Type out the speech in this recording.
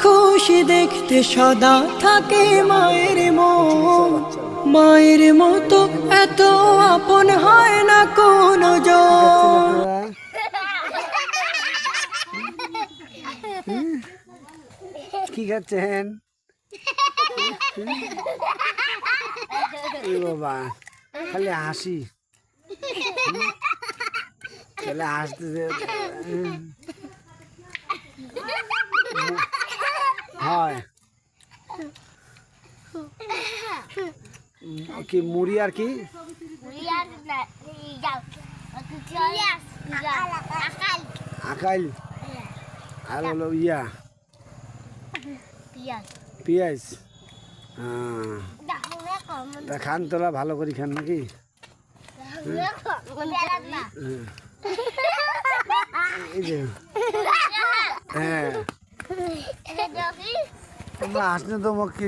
খুশি দেখতে সদা থাকে মায়ের মন। মায়ের মতো এত আপন হয় না কোনো জন। কি খাচ্ছেন? বাবা খালি হাসি, খালি হাসতেছে। হয় কি মুড়ি আর কি? আকাল আর হলো ইয়া পেঁয়াজ। তা খান তোরা ভালো করে খান নাকি? এই যে হ্যাঁ তোমরা আসলে তো কি